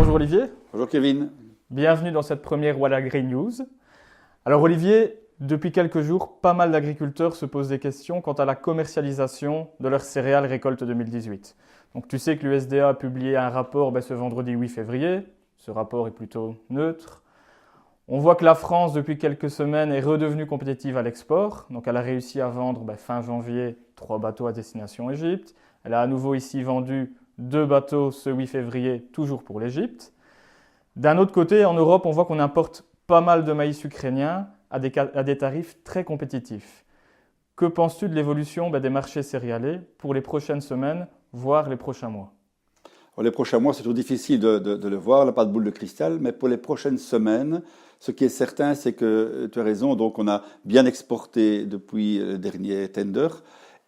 Bonjour Olivier. Bonjour Kevin. Bienvenue dans cette première Walagri News. Alors Olivier, depuis quelques jours, pas mal d'agriculteurs se posent des questions quant à la commercialisation de leurs céréales récolte 2018. Donc tu sais que l'USDA a publié un rapport ce vendredi 8 février. Ce rapport est plutôt neutre. On voit que la France, depuis quelques semaines, est redevenue compétitive à l'export. Donc elle a réussi à vendre fin janvier 3 bateaux à destination Égypte. Elle a à nouveau ici vendu 2 bateaux ce 8 février, toujours pour l'Égypte. D'un autre côté, en Europe, on voit qu'on importe pas mal de maïs ukrainien à des tarifs très compétitifs. Que penses-tu de l'évolution des marchés céréaliers pour les prochaines semaines, voire les prochains mois? Les prochains mois, c'est toujours difficile de le voir, on n'a pas de boule de cristal, mais pour les prochaines semaines, ce qui est certain, c'est que tu as raison, donc on a bien exporté depuis le dernier tender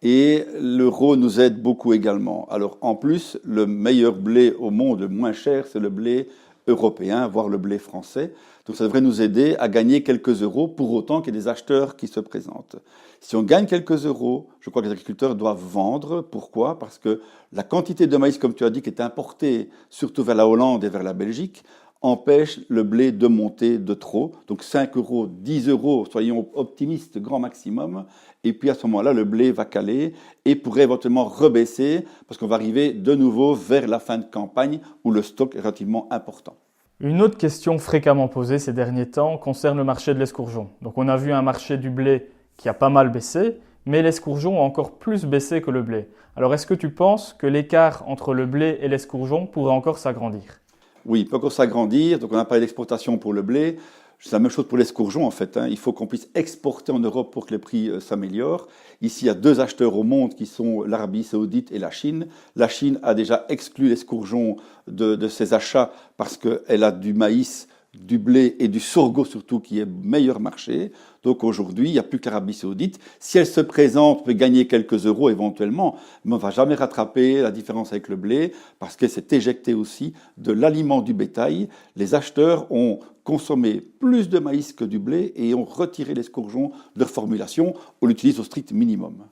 et l'euro nous aide beaucoup également. Alors en plus, le meilleur blé au monde, le moins cher, c'est le blé européen, voire le blé français. Donc ça devrait nous aider à gagner quelques euros pour autant qu'il y ait des acheteurs qui se présentent. Si on gagne quelques euros, je crois que les agriculteurs doivent vendre. Pourquoi? Parce que la quantité de maïs, comme tu as dit, qui est importée surtout vers la Hollande et vers la Belgique, empêche le blé de monter de trop. Donc 5 euros, 10 euros, soyons optimistes, grand maximum. Et puis à ce moment-là, le blé va caler et pourrait éventuellement rebaisser parce qu'on va arriver de nouveau vers la fin de campagne où le stock est relativement important. Une autre question fréquemment posée ces derniers temps concerne le marché de l'escourgeon. Donc on a vu un marché du blé qui a pas mal baissé, mais l'escourgeon a encore plus baissé que le blé. Alors est-ce que tu penses que l'écart entre le blé et l'escourgeon pourrait encore s'agrandir? Oui, il peut encore s'agrandir. Donc on a parlé d'exportation pour le blé. C'est la même chose pour l'escourgeon en fait. Il faut qu'on puisse exporter en Europe pour que les prix s'améliorent. Ici, il y a 2 acheteurs au monde qui sont l'Arabie Saoudite et la Chine. La Chine a déjà exclu l'escourgeon de ses achats parce qu'elle a du maïs, du blé et du sorgho surtout qui est meilleur marché. Donc aujourd'hui, il n'y a plus que l'Arabie Saoudite. Si elle se présente, on peut gagner quelques euros éventuellement, mais on ne va jamais rattraper la différence avec le blé parce qu'elle s'est éjectée aussi de l'aliment du bétail. Les acheteurs ont consommé plus de maïs que du blé et ont retiré l'escourgeon de leur formulation. On l'utilise au strict minimum.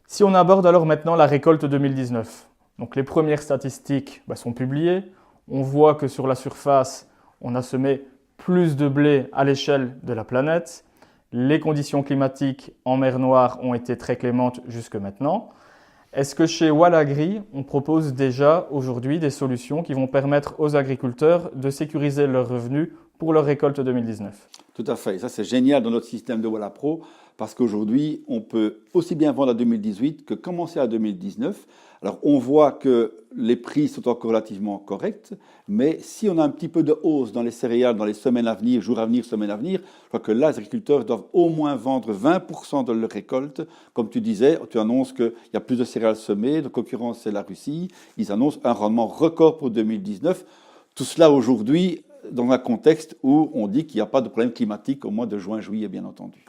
Si on aborde alors maintenant la récolte 2019, donc les premières statistiques sont publiées. On voit que sur la surface, on a semé plus de blé à l'échelle de la planète. Les conditions climatiques en mer Noire ont été très clémentes jusque maintenant. Est-ce que chez Walagri, on propose déjà aujourd'hui des solutions qui vont permettre aux agriculteurs de sécuriser leurs revenus pour leur récolte 2019? Tout à fait. Ça, c'est génial dans notre système de Wallapro parce qu'aujourd'hui, on peut aussi bien vendre à 2018 que commencer à 2019. Alors, on voit que les prix sont encore relativement corrects, mais si on a un petit peu de hausse dans les céréales dans les semaines à venir, jours à venir, semaines à venir, je crois que là, les agriculteurs doivent au moins vendre 20% de leur récolte. Comme tu disais, tu annonces qu'il y a plus de céréales semées, de concurrence, c'est la Russie. Ils annoncent un rendement record pour 2019. Tout cela aujourd'hui dans un contexte où on dit qu'il n'y a pas de problème climatique au mois de juin-juillet, bien entendu.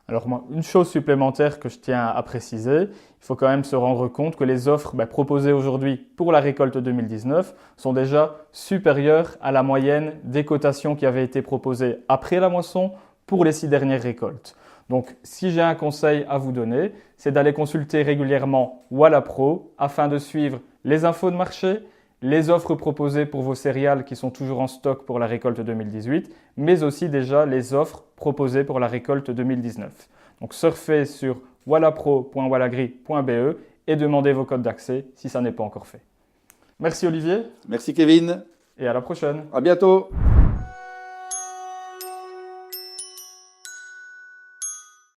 Alors, une chose supplémentaire que je tiens à préciser, il faut quand même se rendre compte que les offres proposées aujourd'hui pour la récolte 2019 sont déjà supérieures à la moyenne des cotations qui avaient été proposées après la moisson pour les 6 dernières récoltes. Donc, si j'ai un conseil à vous donner, c'est d'aller consulter régulièrement Wallapro afin de suivre les infos de marché, les offres proposées pour vos céréales qui sont toujours en stock pour la récolte 2018, mais aussi déjà les offres proposées pour la récolte 2019. Donc surfez sur wallapro.walagri.be et demandez vos codes d'accès si ça n'est pas encore fait. Merci Olivier. Merci Kevin. Et à la prochaine. À bientôt.